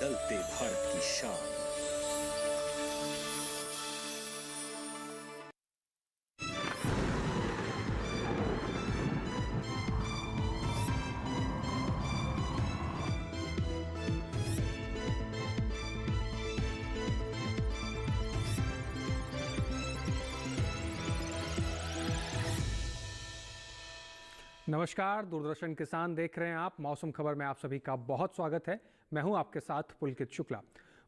बदलते भारत की शान। नमस्कार, दूरदर्शन किसान देख रहे हैं आप। मौसम खबर में आप सभी का बहुत स्वागत है। मैं हूं आपके साथ पुलकित शुक्ला।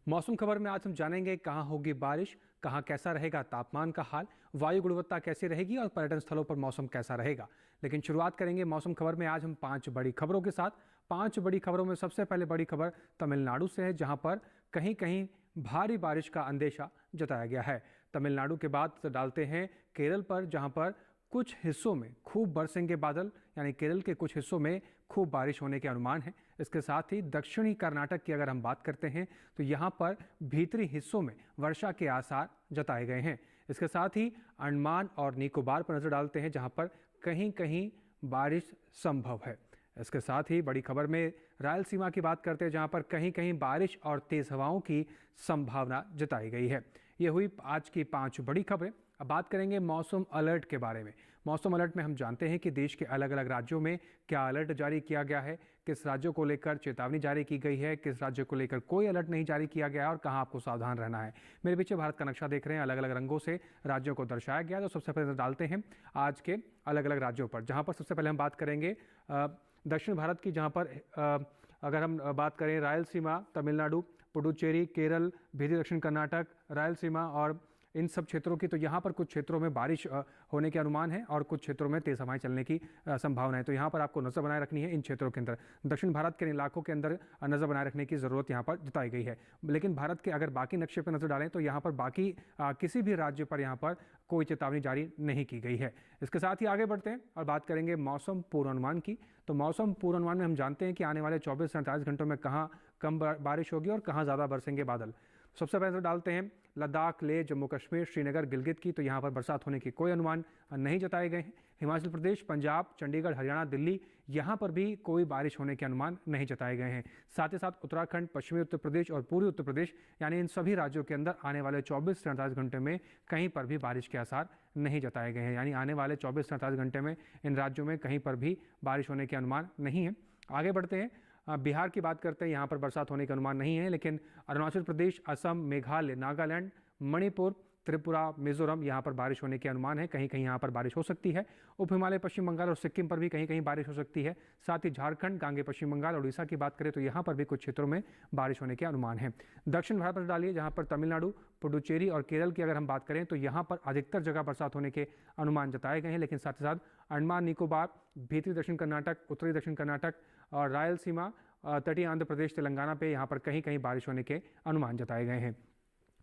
मौसम खबर में आज हम जानेंगे कहां होगी बारिश, कहां कैसा रहेगा तापमान का हाल, वायु गुणवत्ता कैसी रहेगी और पर्यटन स्थलों पर मौसम कैसा रहेगा। लेकिन शुरुआत करेंगे मौसम खबर में आज हम 5 बड़ी खबरों के साथ। 5 बड़ी खबरों में सबसे पहले बड़ी खबर तमिलनाडु से है, जहां पर कहीं कहीं भारी बारिश का अंदेशा जताया गया है। तमिलनाडु के बाद डालते हैं केरल पर, जहां पर कुछ हिस्सों में खूब बरसेंगे बादल, यानी केरल के कुछ हिस्सों में खूब बारिश होने के अनुमान है। इसके साथ ही दक्षिणी कर्नाटक की अगर हम बात करते हैं तो यहाँ पर भीतरी हिस्सों में वर्षा के आसार जताए गए हैं। इसके साथ ही अंडमान और निकोबार पर नजर डालते हैं, जहाँ पर कहीं कहीं बारिश संभव है। इसके साथ ही बड़ी खबर में रायलसीमा की बात करते हैं, जहाँ पर कहीं कहीं बारिश और तेज हवाओं की संभावना जताई गई है। ये हुई आज की 5 बड़ी खबरें। अब बात करेंगे मौसम अलर्ट के बारे में। मौसम अलर्ट में हम जानते हैं कि देश के अलग अलग राज्यों में क्या अलर्ट जारी किया गया है, किस राज्यों को लेकर चेतावनी जारी की गई है, किस राज्य को लेकर कोई अलर्ट नहीं जारी किया गया है और कहां आपको सावधान रहना है। मेरे पीछे भारत का नक्शा देख रहे हैं, अलग अलग रंगों से राज्यों को दर्शाया गया है। तो सबसे पहले डालते हैं आज के अलग अलग राज्यों पर, जहाँ पर सबसे पहले हम बात करेंगे दक्षिण भारत की, जहाँ पर अगर हम बात करें रायलसीमा, तमिलनाडु, पुडुचेरी, केरल, भीतरी दक्षिण कर्नाटक, रायलसीमा और इन सब क्षेत्रों की, तो यहाँ पर कुछ क्षेत्रों में बारिश होने के अनुमान है और कुछ क्षेत्रों में तेज हवाएं चलने की संभावना है। तो यहाँ पर आपको नजर बनाए रखनी है इन क्षेत्रों के अंदर। दक्षिण भारत के इलाकों के अंदर नजर बनाए रखने की जरूरत यहाँ पर जताई गई है। लेकिन भारत के अगर बाकी नक्शे पर नजर डालें तो यहाँ पर बाकी किसी भी राज्य पर यहाँ पर कोई चेतावनी जारी नहीं की गई है। इसके साथ ही आगे बढ़ते हैं और बात करेंगे मौसम पूर्वानुमान की। तो मौसम पूर्वानुमान में हम जानते हैं कि आने वाले 24 से 48 घंटों में कहाँ कम बारिश होगी और कहाँ ज़्यादा बरसेंगे बादल। सबसे पहले डालते हैं लद्दाख, लेह, जम्मू कश्मीर, श्रीनगर, गिलगित की, तो यहाँ पर बरसात होने के कोई अनुमान नहीं जताए गए हैं। हिमाचल प्रदेश, पंजाब, चंडीगढ़, हरियाणा, दिल्ली, यहाँ पर भी कोई बारिश होने के अनुमान नहीं जताए गए हैं। साथ ही साथ उत्तराखंड, पश्चिमी उत्तर प्रदेश और पूर्वी उत्तर प्रदेश, यानी इन सभी राज्यों के अंदर आने वाले 24 से 48 घंटे में कहीं पर भी बारिश के आसार नहीं जताए गए हैं। यानी आने वाले 24 से 48 घंटे में इन राज्यों में कहीं पर भी बारिश होने के अनुमान नहीं है। आगे बढ़ते हैं, बिहार की बात करते हैं। यहाँ पर बरसात होने का अनुमान नहीं है, लेकिन अरुणाचल प्रदेश, असम, मेघालय, नागालैंड, मणिपुर, त्रिपुरा, मिजोरम, यहाँ पर बारिश होने के अनुमान है। कहीं कहीं यहाँ पर बारिश हो सकती है। उप हिमालय, पश्चिम बंगाल और सिक्किम पर भी कहीं कहीं बारिश हो सकती है। साथ ही झारखंड, गांगे पश्चिम बंगाल और उड़ीसा की बात करें तो यहाँ पर भी कुछ क्षेत्रों में बारिश होने के अनुमान है। दक्षिण भारत पर डालिए, जहाँ पर तमिलनाडु, पुडुचेरी और केरल की अगर हम बात करें तो यहाँ पर अधिकतर जगह बरसात होने के अनुमान जताए गए हैं। लेकिन साथ ही साथ अंडमान निकोबार, भीतरी दक्षिण कर्नाटक, उत्तरी दक्षिण कर्नाटक और रायलसीमा, तटीय आंध्र प्रदेश, तेलंगाना पे यहाँ पर कहीं कहीं बारिश होने के अनुमान जताए गए हैं।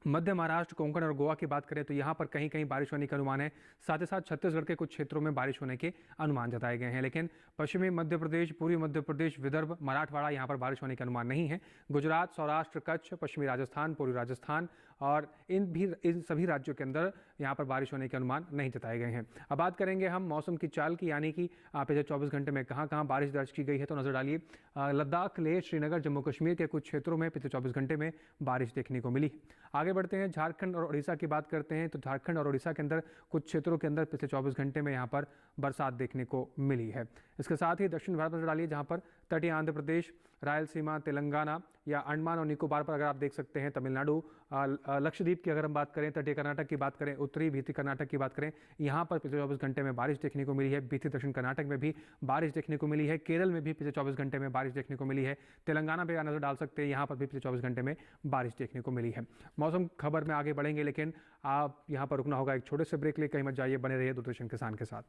मध्य महाराष्ट्र, कोंकण और गोवा की बात करें तो यहाँ पर कहीं कहीं बारिश होने का अनुमान है। साथ ही साथ छत्तीसगढ़ के कुछ क्षेत्रों में बारिश होने के अनुमान जताए गए हैं। लेकिन पश्चिमी मध्य प्रदेश, पूर्वी मध्य प्रदेश, विदर्भ, मराठवाड़ा, यहाँ पर बारिश होने का अनुमान नहीं है। गुजरात, सौराष्ट्र, कच्छ, पश्चिमी राजस्थान, पूर्वी राजस्थान और इन सभी राज्यों के अंदर यहाँ पर बारिश होने के अनुमान नहीं जताए गए हैं। अब बात करेंगे हम मौसम की चाल की, यानी कि पिछले 24 घंटे में कहाँ कहाँ बारिश दर्ज की गई है। तो नजर डालिए, लद्दाख, लेह, श्रीनगर, जम्मू कश्मीर के कुछ क्षेत्रों में पिछले 24 घंटे में बारिश देखने को मिली। आगे बढ़ते हैं, झारखंड और उड़ीसा की बात करते हैं। तो झारखंड और उड़ीसा के अंदर कुछ क्षेत्रों के अंदर पिछले 24 घंटे में यहाँ पर बरसात देखने को मिली है। इसके साथ ही दक्षिण भारत में डालिए, जहाँ पर तटीय आंध्र प्रदेश, रायलसीमा, तेलंगाना या अंडमान और निकोबार पर अगर आप देख सकते हैं, तमिलनाडु, लक्षद्वीप की अगर हम बात करें, तटीय कर्नाटक की बात करें, उत्तरी भीतरी कर्नाटक की बात करें, यहाँ पर पिछले 24 घंटे में बारिश देखने को मिली है। भीतरी दक्षिण कर्नाटक में भी बारिश देखने को मिली है। केरल में भी पिछले 24 घंटे में बारिश देखने को मिली है। तेलंगाना पे नजर डाल सकते हैं, यहाँ पर भी पिछले 24 घंटे में बारिश देखने को मिली है। मौसम खबर में आगे बढ़ेंगे, लेकिन आप यहाँ पर रुकना होगा एक छोटे से ब्रेक ले, कहीं मत जाइए, बने रहिए दूरदर्शन किसान के साथ।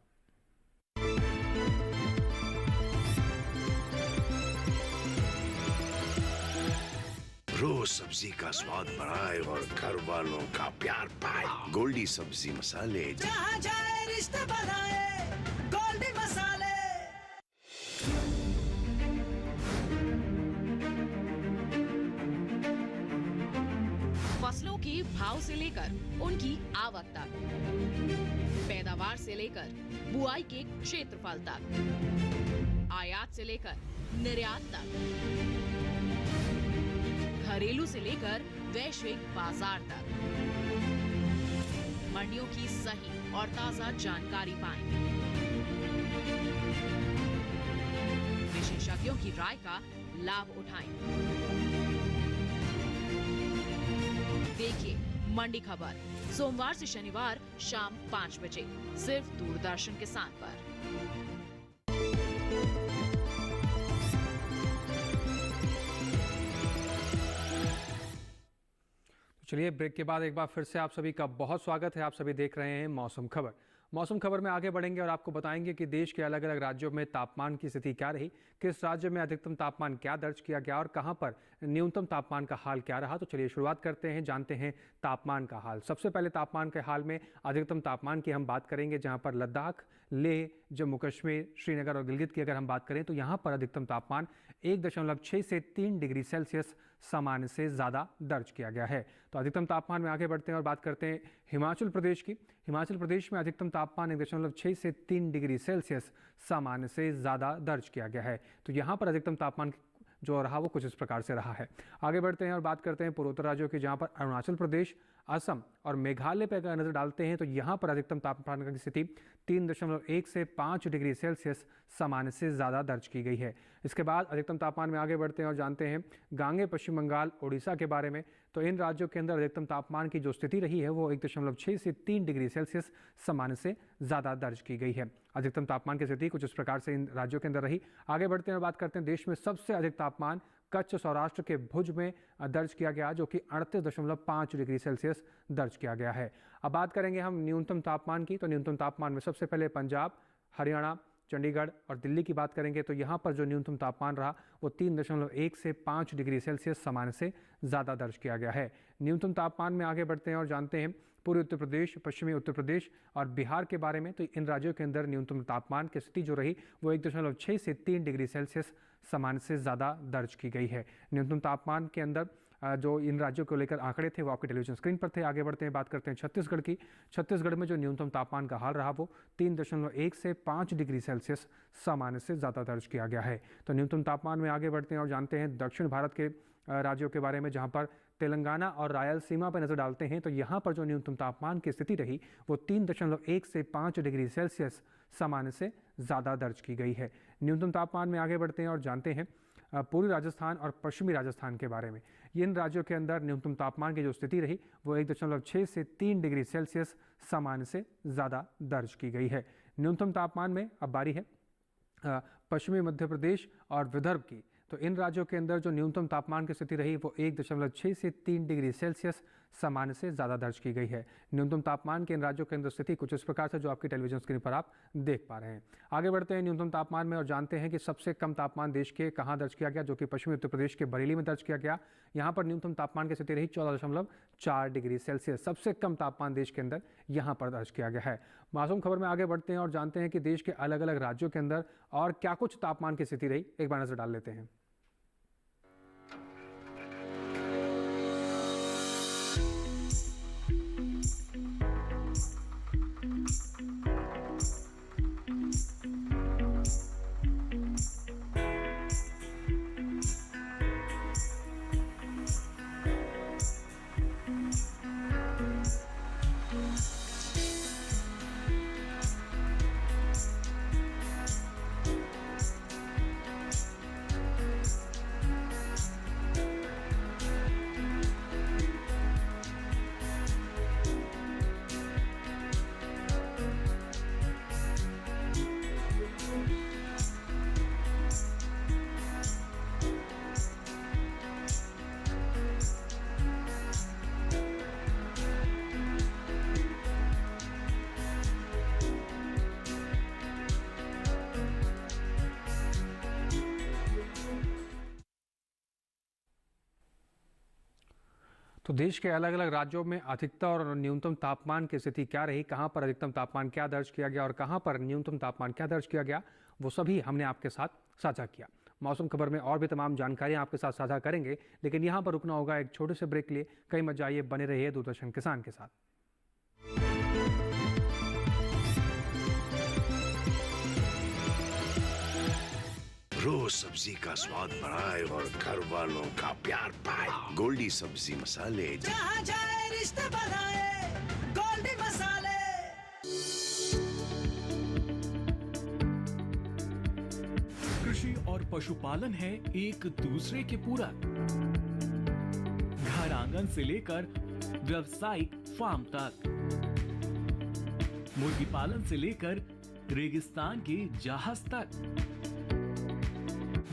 रोज सब्जी का स्वाद बढ़ाए और घर वालों का प्यार पाए, गोल्डी सब्जी मसाले। जहाँ जाए रिश्ते बनाए, गोल्डी मसाले। फसलों के भाव से लेकर उनकी आवक तक, पैदावार से लेकर बुआई के क्षेत्रफल तक, आयात से लेकर निर्यात तक, घरेलू से लेकर वैश्विक बाजार तक मंडियों की सही और ताजा जानकारी पाएं। विशेषज्ञों की राय का लाभ उठाएं। देखिए मंडी खबर सोमवार से शनिवार शाम 5 बजे सिर्फ दूरदर्शन किसान पर। चलिए ब्रेक के बाद एक बार फिर से आप सभी का बहुत स्वागत है। आप सभी देख रहे हैं मौसम खबर। मौसम खबर में आगे बढ़ेंगे और आपको बताएंगे कि देश के अलग अलग राज्यों में तापमान की स्थिति क्या रही, किस राज्य में अधिकतम तापमान क्या दर्ज किया गया और कहां पर न्यूनतम तापमान का हाल क्या रहा। तो चलिए शुरुआत करते हैं, जानते हैं तापमान का हाल। सबसे पहले तापमान के हाल में अधिकतम तापमान की हम बात करेंगे, जहां पर लद्दाख, लेह, जम्मू कश्मीर, श्रीनगर और गिलगित की अगर हम बात करें तो यहाँ पर अधिकतम तापमान 1.6 से 3 डिग्री सेल्सियस सामान्य से ज़्यादा दर्ज किया गया है। तो अधिकतम तापमान में आगे बढ़ते हैं और बात करते हैं हिमाचल प्रदेश की। हिमाचल प्रदेश में अधिकतम तापमान 1.6 से 3 डिग्री सेल्सियस सामान्य से ज़्यादा दर्ज किया गया है। तो यहाँ पर अधिकतम तापमान जो रहा वो कुछ इस प्रकार से रहा है। आगे बढ़ते हैं और बात करते हैं पूर्वोत्तर राज्यों की, जहाँ पर अरुणाचल प्रदेश, असम और मेघालय पर अगर नजर डालते हैं तो यहाँ पर अधिकतम तापमान की स्थिति 3.1 से 5 डिग्री सेल्सियस सामान्य से ज़्यादा दर्ज की गई है। इसके बाद अधिकतम तापमान में आगे बढ़ते हैं और जानते हैं गांगे, पश्चिम बंगाल, ओडिशा के बारे में। तो इन राज्यों के अंदर अधिकतम तापमान की जो स्थिति रही है वो 1.6 से 3 डिग्री सेल्सियस सामान्य से ज़्यादा दर्ज की गई है। अधिकतम तापमान की स्थिति कुछ इस प्रकार से इन राज्यों के अंदर रही। आगे बढ़ते हैं और बात करते हैं देश में सबसे अधिक तापमान कच्छ, सौराष्ट्र के भुज में दर्ज किया गया, जो कि 38.5 डिग्री सेल्सियस दर्ज किया गया है। अब बात करेंगे हम न्यूनतम तापमान की। तो न्यूनतम तापमान में सबसे पहले पंजाब, हरियाणा, चंडीगढ़ और दिल्ली की बात करेंगे तो यहाँ पर जो न्यूनतम तापमान रहा वो 3.1 से 5 डिग्री सेल्सियस सामान्य से ज़्यादा दर्ज किया गया है। न्यूनतम तापमान में आगे बढ़ते हैं और जानते हैं पूर्वी उत्तर प्रदेश, पश्चिमी उत्तर प्रदेश और बिहार के बारे में। तो इन राज्यों के अंदर न्यूनतम तापमान की स्थिति जो रही वो 1.6 से 3 डिग्री सेल्सियस सामान्य से ज़्यादा दर्ज की गई है। न्यूनतम तापमान के अंदर जो इन राज्यों को लेकर आंकड़े थे वो आपके टेलीविजन स्क्रीन पर थे। आगे बढ़ते हैं, बात करते हैं छत्तीसगढ़ की। छत्तीसगढ़ में जो न्यूनतम तापमान का हाल रहा वो 3.1 से 5 डिग्री सेल्सियस सामान्य से ज़्यादा दर्ज किया गया है। तो न्यूनतम तापमान में आगे बढ़ते हैं और जानते हैं दक्षिण भारत के राज्यों के बारे में, जहाँ पर तेलंगाना और रायलसीमा पर नज़र डालते हैं तो यहाँ पर जो न्यूनतम तापमान की स्थिति रही वो 3.1 से 5 डिग्री सेल्सियस सामान्य से ज़्यादा दर्ज की गई है। न्यूनतम तापमान में आगे बढ़ते हैं और जानते हैं पूर्वी राजस्थान और पश्चिमी राजस्थान के बारे में। इन राज्यों के अंदर न्यूनतम तापमान की जो स्थिति रही वो 1.6 से 3 डिग्री सेल्सियस सामान्य से ज़्यादा दर्ज की गई है। न्यूनतम तापमान में अब बारी है पश्चिमी मध्य प्रदेश और विदर्भ की। तो इन राज्यों के अंदर जो न्यूनतम तापमान की स्थिति रही वो 1.6 से 3 डिग्री सेल्सियस सामान्य से ज़्यादा दर्ज की गई है। न्यूनतम तापमान के इन राज्यों के अंदर स्थिति कुछ इस प्रकार से जो आपकी टेलीविजन स्क्रीन पर आप देख पा रहे हैं। आगे बढ़ते हैं न्यूनतम तापमान में और जानते हैं कि सबसे कम तापमान देश के कहाँ दर्ज किया गया, जो कि पश्चिमी उत्तर प्रदेश के बरेली में दर्ज किया गया। यहाँ पर न्यूनतम तापमान की स्थिति रही 14.4 डिग्री सेल्सियस। सबसे कम तापमान देश के अंदर यहाँ पर दर्ज किया गया है। मौसम खबर में आगे बढ़ते हैं और जानते हैं कि देश के अलग अलग राज्यों के अंदर और क्या कुछ तापमान की स्थिति रही, एक बार नजर डाल लेते हैं। तो देश के अलग अलग राज्यों में अधिकतम और न्यूनतम तापमान की स्थिति क्या रही, कहां पर अधिकतम तापमान क्या दर्ज किया गया और कहां पर न्यूनतम तापमान क्या दर्ज किया गया, वो सभी हमने आपके साथ साझा किया। मौसम खबर में और भी तमाम जानकारियां आपके साथ साझा करेंगे, लेकिन यहां पर रुकना होगा एक छोटे से ब्रेक के लिए। कहीं मत जाइए, बने रहिए दूरदर्शन किसान के साथ। रोज रोज सब्जी का स्वाद बढ़ाए और घर वालों का प्यार पाए। गोल्डी सब्जी मसाले, जहाँ जाए रिश्ते बनाए गोल्डी मसाले। कृषि और पशुपालन है एक दूसरे के पूरक। घर आंगन से लेकर व्यावसायिक फार्म तक, मुर्गी पालन से लेकर रेगिस्तान के जहाज तक।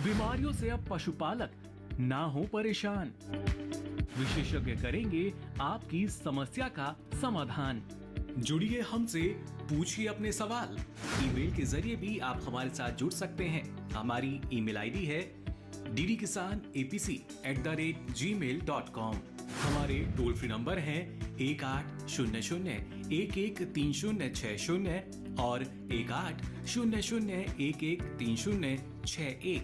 बीमारियों से अब पशुपालक ना हो परेशान। विशेषज्ञ करेंगे आपकी समस्या का समाधान। जुड़िए हमसे, पूछिए अपने सवाल। ईमेल के जरिए भी आप हमारे साथ जुड़ सकते हैं। हमारी ईमेल आईडी है ddkisanapc@gmail.com। हमारे टोल फ्री नंबर हैं 1800-113060 और 1800-113061।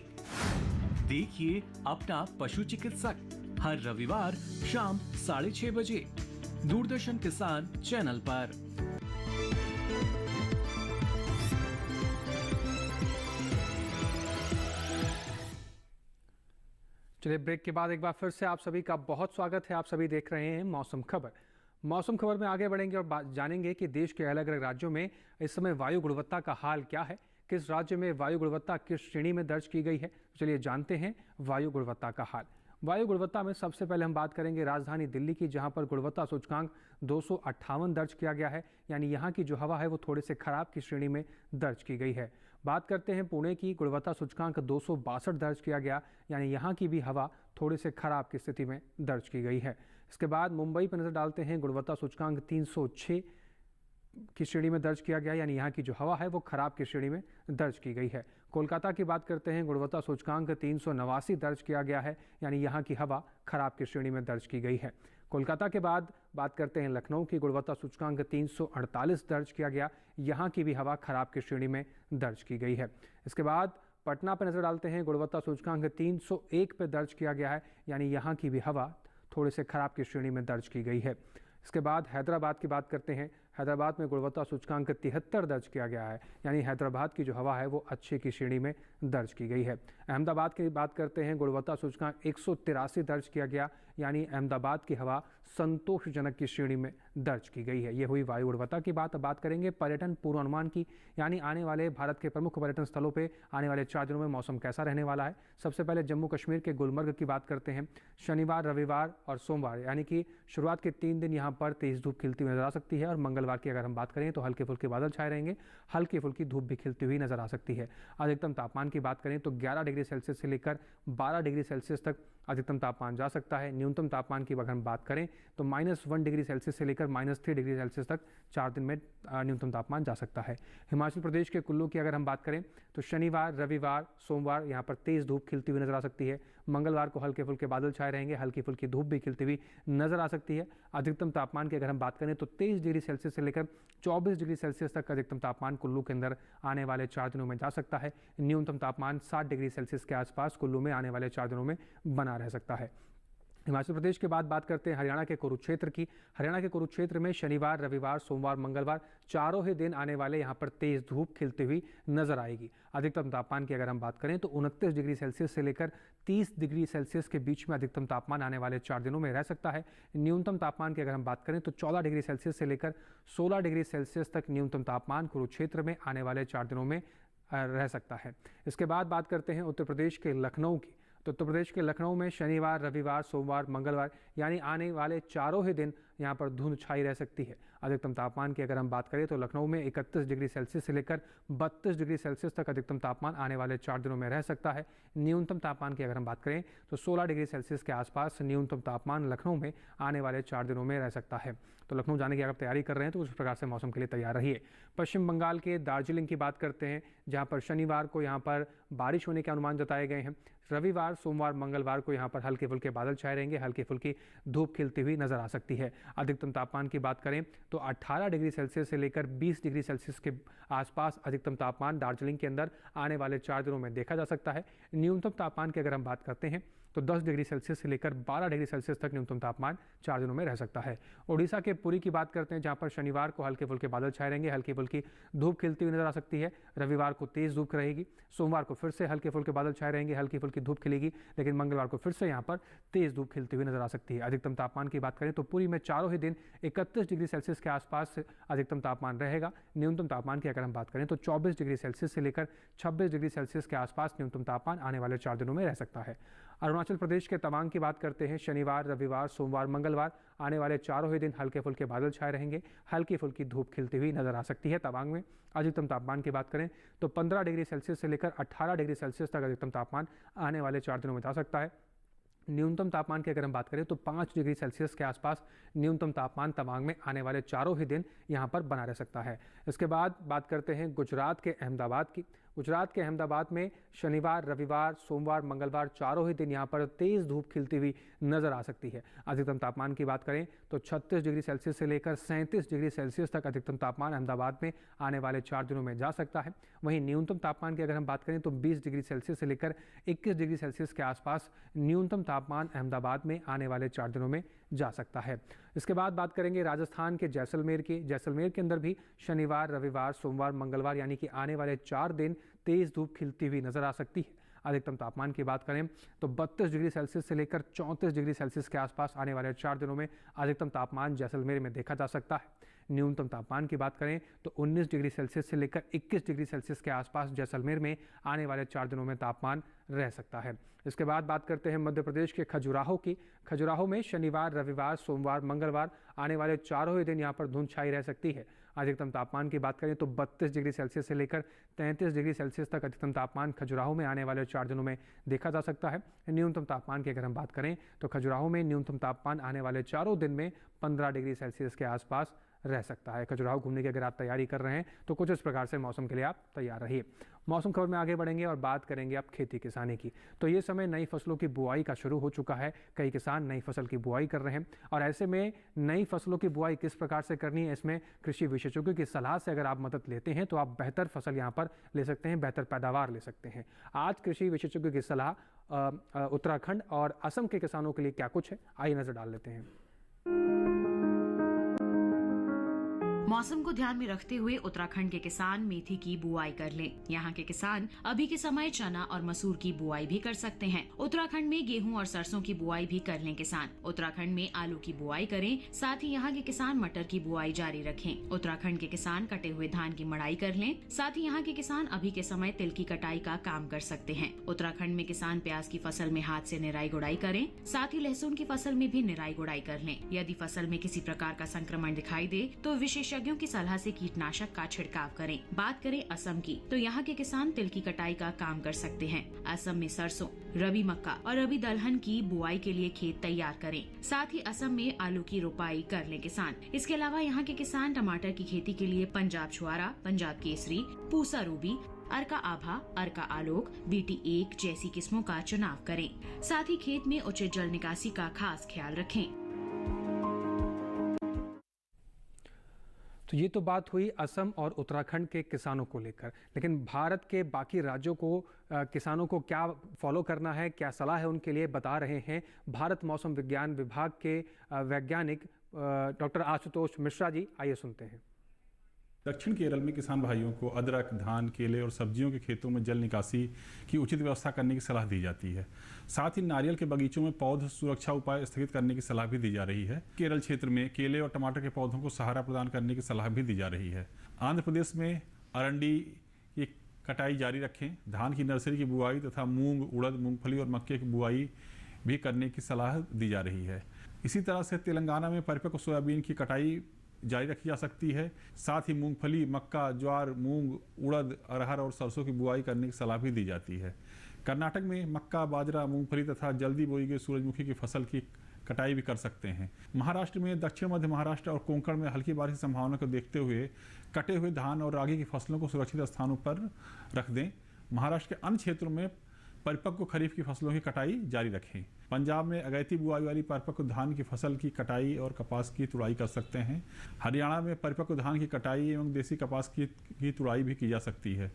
देखिए अपना पशु चिकित्सक हर रविवार शाम 6:30 बजे दूरदर्शन किसान चैनल पर। चलिए, ब्रेक के बाद एक बार फिर से आप सभी का बहुत स्वागत है। आप सभी देख रहे हैं मौसम खबर। मौसम खबर में आगे बढ़ेंगे और जानेंगे कि देश के अलग अलग राज्यों में इस समय वायु गुणवत्ता का हाल क्या है, किस राज्य में वायु गुणवत्ता किस श्रेणी में दर्ज की गई है। चलिए जानते हैं वायु गुणवत्ता का हाल। वायु गुणवत्ता में सबसे पहले हम बात करेंगे राजधानी दिल्ली की, जहां पर गुणवत्ता सूचकांक 258 दर्ज किया गया है, यानी यहाँ की जो हवा है वो थोड़े से खराब की श्रेणी में दर्ज की गई है। बात करते हैं पुणे की, गुणवत्ता सूचकांक 262 दर्ज किया गया, यानी यहाँ की भी हवा थोड़े से खराब की स्थिति में दर्ज की गई है। इसके बाद मुंबई पर नजर डालते हैं, गुणवत्ता सूचकांक 306 की श्रेणी में दर्ज किया गया, यानी यहाँ की जो हवा है वो खराब की श्रेणी में दर्ज की गई है। कोलकाता की बात करते हैं, गुणवत्ता सूचकांक 389 दर्ज किया गया है, यानी यहाँ की हवा खराब की श्रेणी में दर्ज की गई है। कोलकाता के बाद बात करते हैं लखनऊ की, गुणवत्ता सूचकांक 348 दर्ज किया गया, यहाँ की भी हवा खराब की श्रेणी में दर्ज की गई है। इसके बाद पटना पर नजर डालते हैं, गुणवत्ता सूचकांक 301 पे दर्ज किया गया है, यानी यहाँ की भी हवा थोड़े से खराब की श्रेणी में दर्ज की गई है। इसके बाद हैदराबाद की बात करते हैं, हैदराबाद में गुणवत्ता सूचकांक 73 दर्ज किया गया है, यानी हैदराबाद की जो हवा है वो अच्छे की श्रेणी में दर्ज की गई है। अहमदाबाद की बात करते हैं, गुणवत्ता सूचकांक 183 दर्ज किया गया, यानी अहमदाबाद की हवा संतोषजनक की श्रेणी में दर्ज की गई है। ये हुई वायु गुणवत्ता की बात। अब बात करेंगे पर्यटन पूर्वानुमान की, यानी आने वाले भारत के प्रमुख पर्यटन स्थलों पे आने वाले 4 दिनों में मौसम कैसा रहने वाला है। सबसे पहले जम्मू कश्मीर के गुलमर्ग की बात करते हैं। शनिवार, रविवार और सोमवार, यानी कि शुरुआत के 3 दिन यहाँ पर तेज धूप खिलती हुई नजर आ सकती है, और मंगलवार की अगर हम बात करें तो हल्के फुल्के बादल छाए रहेंगे, हल्की फुल्की धूप भी खिलती हुई नजर आ सकती है। अधिकतम तापमान की बात करें तो 11 डिग्री सेल्सियस से लेकर 12 डिग्री सेल्सियस तक अधिकतम तापमान जा सकता है। न्यूनतम तापमान की अगर हम बात करें तो -1 डिग्री सेल्सियस से लेकर -3 डिग्री सेल्सियस तक 4 दिन में न्यूनतम तापमान जा सकता है। हिमाचल प्रदेश के कुल्लू की अगर हम बात करें तो शनिवार, रविवार, सोमवार यहाँ पर तेज धूप खिलती हुई नजर आ सकती है। मंगलवार को हल्के फुल्के बादल छाए रहेंगे, हल्की फुल्की धूप भी खिलती हुई नजर आ सकती है। अधिकतम तापमान की अगर हम बात करें तो 23 डिग्री सेल्सियस से लेकर 24 डिग्री सेल्सियस तक अधिकतम तापमान कुल्लू के अंदर आने वाले 4 दिनों में जा सकता है। न्यूनतम तापमान 60 डिग्री सेल्सियस के आसपास कुल्लू में आने वाले 4 दिनों में बना रह सकता है। हिमाचल प्रदेश के बाद बात करते हैं हरियाणा के कुरुक्षेत्र की। हरियाणा के कुरुक्षेत्र में शनिवार, रविवार, सोमवार, मंगलवार चारों ही दिन आने वाले यहाँ पर तेज धूप खिलती हुई नजर आएगी। अधिकतम तापमान की अगर हम बात करें तो 29 डिग्री सेल्सियस से लेकर 30 डिग्री सेल्सियस के बीच में अधिकतम तापमान आने वाले 4 दिनों में रह सकता है। न्यूनतम तापमान की अगर हम बात करें तो 14 डिग्री सेल्सियस से लेकर 16 डिग्री सेल्सियस तक न्यूनतम तापमान कुरुक्षेत्र में आने वाले 4 दिनों में रह सकता है। इसके बाद बात करते हैं उत्तर प्रदेश के लखनऊ की। तो उत्तर प्रदेश के लखनऊ में शनिवार, रविवार, सोमवार, मंगलवार यानी आने वाले चारों ही दिन यहाँ पर धुंध छाई रह सकती है। अधिकतम तापमान की अगर हम बात करें तो लखनऊ में 31 डिग्री सेल्सियस से लेकर 32 डिग्री सेल्सियस तक अधिकतम तापमान आने वाले 4 दिनों में रह सकता है। न्यूनतम तापमान की अगर हम बात करें तो 16 डिग्री सेल्सियस के आसपास न्यूनतम तापमान लखनऊ में आने वाले 4 दिनों में रह सकता है। तो लखनऊ जाने की अगर तैयारी कर रहे हैं तो उस प्रकार से मौसम के लिए तैयार रहिए। पश्चिम बंगाल के दार्जिलिंग की बात करते हैं, जहाँ पर शनिवार को यहाँ पर बारिश होने के अनुमान जताए गए हैं। रविवार, सोमवार, मंगलवार को यहाँ पर हल्के फुल्के बादल छाए रहेंगे, हल्की फुल्की धूप खिलती हुई नजर आ सकती है। अधिकतम तापमान की बात करें तो 18 डिग्री सेल्सियस से लेकर 20 डिग्री सेल्सियस के आसपास अधिकतम तापमान दार्जिलिंग के अंदर आने वाले 4 दिनों में देखा जा सकता है। न्यूनतम तापमान की अगर हम बात करते हैं तो 10 डिग्री सेल्सियस से लेकर 12 डिग्री सेल्सियस तक न्यूनतम तापमान 4 दिनों में रह सकता है। उड़ीसा के पुरी की बात करते हैं, जहां पर शनिवार को हल्के फुल्के बादल छाए रहेंगे, हल्की फुल्की धूप खिलती हुई नजर आ सकती है। रविवार को तेज धूप रहेगी, सोमवार को फिर से हल्के फुल्के बादल छाए रहेंगे, हल्की फुल्की धूप खिलेगी, लेकिन मंगलवार को फिर से यहाँ पर तेज धूप खिलती हुई नजर आ सकती है। अधिकतम तापमान की बात करें तो पुरी में चारों ही दिन 31 डिग्री सेल्सियस के आसपास अधिकतम तापमान रहेगा। न्यूनतम तापमान की अगर हम बात करें तो 24 डिग्री सेल्सियस से लेकर 26 डिग्री सेल्सियस के आसपास न्यूनतम तापमान आने वाले 4 दिनों में रह सकता है। अरुणाचल प्रदेश के तवांग की बात करते हैं, शनिवार, रविवार, सोमवार, मंगलवार आने वाले चारों ही दिन हल्के फुल्के बादल छाए रहेंगे, हल्की फुल्की धूप खिलती हुई नजर आ सकती है। तवांग में अधिकतम तापमान की बात करें तो 15 डिग्री सेल्सियस से लेकर 18 डिग्री सेल्सियस तक अधिकतम तापमान आने वाले 4 दिनों में जा सकता है। न्यूनतम तापमान की अगर हम बात करें तो 5 डिग्री सेल्सियस के आसपास न्यूनतम तापमान तवांग में आने वाले चारों ही दिन यहां पर बना रह सकता है। इसके बाद बात करते हैं गुजरात के अहमदाबाद की। गुजरात के अहमदाबाद में शनिवार, रविवार, सोमवार, मंगलवार चारों ही दिन यहां पर तेज धूप खिलती हुई नजर आ सकती है। अधिकतम तापमान की बात करें तो 36 डिग्री सेल्सियस से लेकर 37 डिग्री सेल्सियस तक अधिकतम तापमान अहमदाबाद में आने वाले 4 दिनों में जा सकता है। वहीं न्यूनतम तापमान की अगर हम बात करें तो 20 डिग्री सेल्सियस से लेकर 21 डिग्री सेल्सियस के आसपास न्यूनतम तापमान अहमदाबाद में आने वाले 4 दिनों में जा सकता है। इसके बाद बात करेंगे राजस्थान के जैसलमेर की। जैसलमेर के अंदर भी शनिवार, रविवार, सोमवार, मंगलवार यानी कि आने वाले 4 दिन तेज धूप खिलती हुई नजर आ सकती है। अधिकतम तापमान की बात करें तो 32 डिग्री सेल्सियस से लेकर 34 डिग्री सेल्सियस के आसपास आने वाले 4 दिनों में अधिकतम तापमान जैसलमेर में देखा जा सकता है। न्यूनतम तापमान की बात करें तो 19 डिग्री सेल्सियस से लेकर 21 डिग्री सेल्सियस के आसपास जैसलमेर में आने वाले 4 दिनों में तापमान रह सकता है। इसके बाद बात करते हैं मध्य प्रदेश के खजुराहो की। खजुराहो में शनिवार, रविवार, सोमवार, मंगलवार आने वाले चारों ही दिन यहाँ पर धुंध छाई रह सकती है। अधिकतम तापमान की बात करें तो 32 डिग्री सेल्सियस से लेकर 33 डिग्री सेल्सियस तक अधिकतम तापमान खजुराहो में आने वाले 4 दिनों में देखा जा सकता है। न्यूनतम तापमान की अगर हम बात करें तो खजुराहो में न्यूनतम तापमान आने वाले चारों दिन में 15 डिग्री सेल्सियस के आसपास रह सकता है। खजुराहो घूमने की अगर आप तैयारी कर रहे हैं तो कुछ इस प्रकार से मौसम के लिए आप तैयार रहिए। मौसम खबर में आगे बढ़ेंगे और बात करेंगे अब खेती किसानी की। तो ये समय नई फसलों की बुआई का शुरू हो चुका है। कई किसान नई फसल की बुआई कर रहे हैं और ऐसे में नई फसलों की बुआई किस प्रकार से करनी है, इसमें कृषि विशेषज्ञों की सलाह से अगर आप मदद लेते हैं तो आप बेहतर फसल यहाँ पर ले सकते हैं, बेहतर पैदावार ले सकते हैं। आज कृषि विशेषज्ञों की सलाह उत्तराखंड और असम के किसानों के लिए क्या कुछ है, आइए नजर डाल लेते हैं। मौसम को ध्यान में रखते हुए उत्तराखंड के किसान मेथी की बुआई कर लें। यहाँ के किसान अभी के समय चना और मसूर की बुआई भी कर सकते हैं। उत्तराखंड में गेहूं और सरसों की बुआई भी कर लें किसान। उत्तराखंड में आलू की बुआई करें, साथ ही यहाँ के किसान मटर की बुआई जारी रखें। उत्तराखंड के किसान कटे हुए धान की मड़ाई कर लें, साथ ही यहाँ के किसान अभी के समय तिल की कटाई का काम कर सकते हैं। उत्तराखंड में किसान प्याज की फसल में हाथ से निराई गुड़ाई करें, साथ ही लहसुन की फसल में भी निराई गुड़ाई कर लें। यदि फसल में किसी प्रकार का संक्रमण दिखाई दे तो विशेषज्ञों की सलाह से कीटनाशक का छिड़काव करें। बात करें असम की तो यहाँ के किसान तिल की कटाई का काम कर सकते हैं। असम में सरसों, रबी मक्का और रबी दलहन की बुआई के लिए खेत तैयार करें। साथ ही असम में आलू की रोपाई कर लें किसान। इसके अलावा यहाँ के किसान टमाटर की खेती के लिए पंजाब छुआरा, पंजाब केसरी, पूसा रूबी, अर्का आभा, अर्का आलोक, BT1 जैसी किस्मों का चुनाव करें। साथ ही खेत में उचित जल निकासी का खास ख्याल रखें। तो ये तो बात हुई असम और उत्तराखंड के किसानों को लेकर, लेकिन भारत के बाकी राज्यों को किसानों को क्या फॉलो करना है, क्या सलाह है, उनके लिए बता रहे हैं भारत मौसम विज्ञान विभाग के वैज्ञानिक डॉक्टर आशुतोष मिश्रा जी। आइए सुनते हैं। दक्षिण केरल में किसान भाइयों को अदरक, धान, केले और सब्जियों के खेतों में जल निकासी की उचित व्यवस्था करने की सलाह दी जाती है। साथ ही नारियल के बगीचों में पौध सुरक्षा उपाय स्थगित करने की सलाह भी दी जा रही है। केरल क्षेत्र में केले और टमाटर के पौधों को सहारा प्रदान करने की सलाह भी दी जा रही है। आंध्र प्रदेश में अरंडी की कटाई जारी रखें। धान की नर्सरी की बुआई तथा मूंग, उड़द, मूंगफली और मक्के की बुआई भी करने की सलाह दी जा रही है। इसी तरह से तेलंगाना में परिपक्व सोयाबीन की कटाई जारी रखी जा सकती है। साथ ही मूंगफली, मक्का, ज्वार, मूंग, उड़द, अरहर और सरसों की बुआई करने की सलाह भी दी जाती है। कर्नाटक में मक्का, बाजरा, मूंगफली तथा जल्दी बोई गई सूरजमुखी की फसल की कटाई भी कर सकते हैं। महाराष्ट्र में दक्षिण मध्य महाराष्ट्र और कोंकण में हल्की बारिश की संभावना को देखते हुए कटे हुए धान और रागी की फसलों को सुरक्षित स्थानों पर रख दें। महाराष्ट्र के अन्य क्षेत्रों में परिपक्व खरीफ की फसलों की कटाई जारी रखें। पंजाब में अगैती बुआई वाली परिपक्व धान की फसल की कटाई और कपास की तुड़ाई कर सकते हैं। हरियाणा में परिपक्व धान की कटाई एवं देसी कपास की तुड़ाई भी की जा सकती है।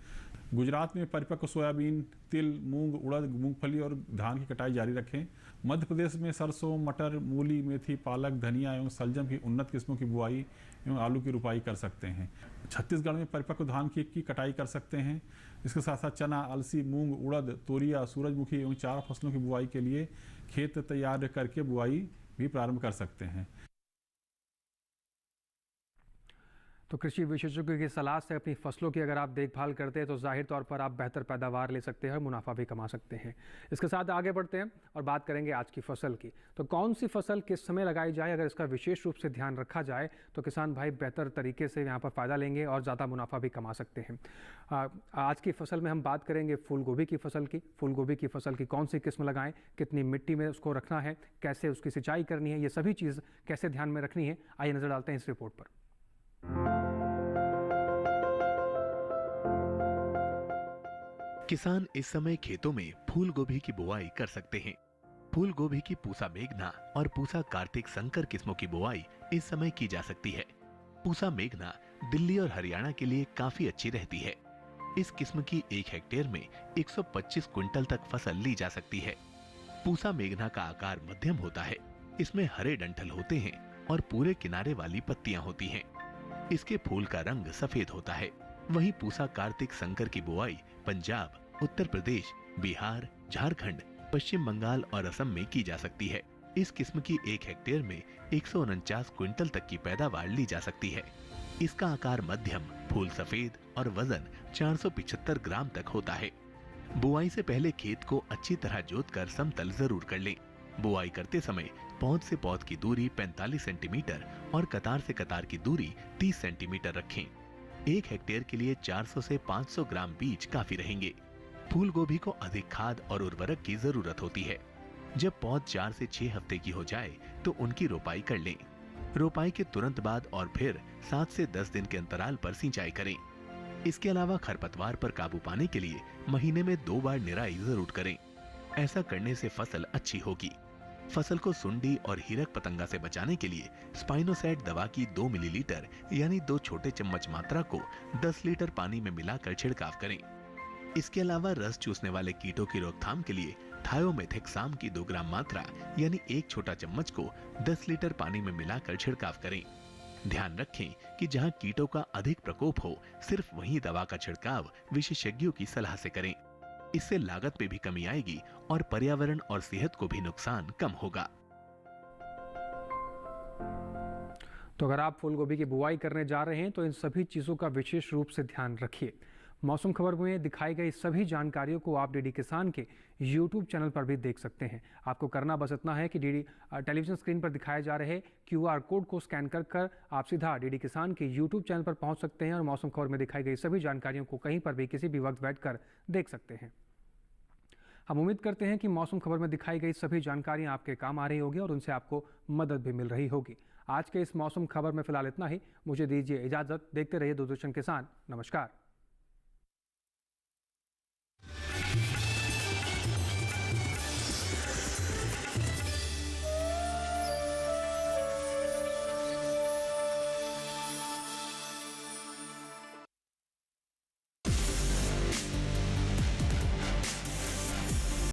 गुजरात में परिपक्व सोयाबीन, तिल, मूंग, उड़द, मूंगफली और धान की कटाई जारी रखें। मध्य प्रदेश में सरसों, मटर, मूली, मेथी, पालक, धनिया एवं सलजम की उन्नत किस्मों की बुआई एवं आलू की रुपाई कर सकते हैं। छत्तीसगढ़ में परिपक्व धान की कटाई कर सकते हैं। इसके साथ साथ चना, अलसी, मूंग, उड़द, तोरिया, सूरजमुखी एवं 4 फसलों की बुआई के लिए खेत तैयार करके बुआई भी प्रारंभ कर सकते हैं। तो कृषि विशेषज्ञों की सलाह से अपनी फसलों की अगर आप देखभाल करते हैं तो जाहिर तौर पर आप बेहतर पैदावार ले सकते हैं और मुनाफा भी कमा सकते हैं। इसके साथ आगे बढ़ते हैं और बात करेंगे आज की फसल की। तो कौन सी फसल किस समय लगाई जाए, अगर इसका विशेष रूप से ध्यान रखा जाए तो किसान भाई बेहतर तरीके से यहाँ पर फ़ायदा लेंगे और ज़्यादा मुनाफा भी कमा सकते हैं। आज की फसल में हम बात करेंगे फूल गोभी की फसल की। फूल गोभी की फसल की कौन सी किस्म लगाएं, कितनी मिट्टी में उसको रखना है, कैसे उसकी सिंचाई करनी है, ये सभी चीज़ कैसे ध्यान में रखनी है, आइए नज़र डालते हैं इस रिपोर्ट पर। किसान इस समय खेतों में फूल गोभी की बुआई कर सकते हैं। फूल गोभी की पूसा मेघना और पूसा कार्तिक संकर किस्मों की बुआई इस समय की जा सकती है। पूसा मेघना दिल्ली और हरियाणा के लिए काफी अच्छी रहती है। इस किस्म की 1 हेक्टेयर में 125 क्विंटल तक फसल ली जा सकती है। पूसा मेघना का आकार मध्यम होता है। इसमें हरे डंठल होते हैं और पूरे किनारे वाली पत्तियां होती हैं। इसके फूल का रंग सफेद होता है। वहीं पूसा कार्तिक संकर की बुआई पंजाब, उत्तर प्रदेश, बिहार, झारखंड, पश्चिम बंगाल और असम में की जा सकती है। इस किस्म की 1 हेक्टेयर में 149 क्विंटल तक की पैदावार ली जा सकती है। इसका आकार मध्यम, फूल सफेद और वजन 475 ग्राम तक होता है। बुआई से पहले खेत को अच्छी तरह जोतकर समतल जरूर कर लें। बुआई करते समय पौध से पौध की दूरी 45 सेंटीमीटर और कतार से कतार की दूरी 30 सेंटीमीटर रखें। 1 हेक्टेयर के लिए 400 से 500 ग्राम बीज काफी रहेंगे। फूल गोभी को अधिक खाद और उर्वरक की जरूरत होती है। जब पौध 4 से 6 हफ्ते की हो जाए तो उनकी रोपाई कर लें। रोपाई के तुरंत बाद और फिर 7 से 10 दिन के अंतराल पर सिंचाई करें। इसके अलावा खरपतवार पर काबू पाने के लिए महीने में 2 बार निराई जरूर करें। ऐसा करने से फसल अच्छी होगी। फसल को सुंडी और हीरक पतंगा से बचाने के लिए स्पाइनोसैट दवा की 2 मिलीलीटर यानी 2 छोटे चम्मच मात्रा को 10 लीटर पानी में मिलाकर छिड़काव करें। इसके अलावा रस चूसने वाले कीटों की रोकथाम के लिए थायोमेथेक्साम की 2 ग्राम मात्रा यानी 1 छोटा चम्मच को 10 लीटर पानी में मिलाकर छिड़काव करें। ध्यान रखें कि जहां कीटों का अधिक प्रकोप हो, सिर्फ वहीं दवा का छिड़काव विशेषज्ञों की सलाह से करें। इससे लागत में भी कमी आएगी और पर्यावरण और सेहत को भी नुकसान कम होगा। तो अगर आप फूल गोभी की बुआई करने जा रहे हैं तो इन सभी चीज़ों का विशेष रूप से ध्यान रखिए। मौसम खबर में दिखाई गई सभी जानकारियों को आप डीडी किसान के YouTube चैनल पर भी देख सकते हैं। आपको करना बस इतना है कि डीडी टेलीविजन स्क्रीन पर दिखाए जा रहे QR कोड को स्कैन कर आप सीधा डीडी किसान के YouTube चैनल पर पहुंच सकते हैं और मौसम खबर में दिखाई गई सभी जानकारियों को कहीं पर भी किसी भी वक्त बैठकर देख सकते हैं। हम उम्मीद करते हैं कि मौसम खबर में दिखाई गई सभी जानकारियां आपके काम आ रही होगी और उनसे आपको मदद भी मिल रही होगी। आज के इस मौसम खबर में फिलहाल इतना ही। मुझे दीजिए इजाज़त। देखते रहिए दूरदर्शन किसान। नमस्कार।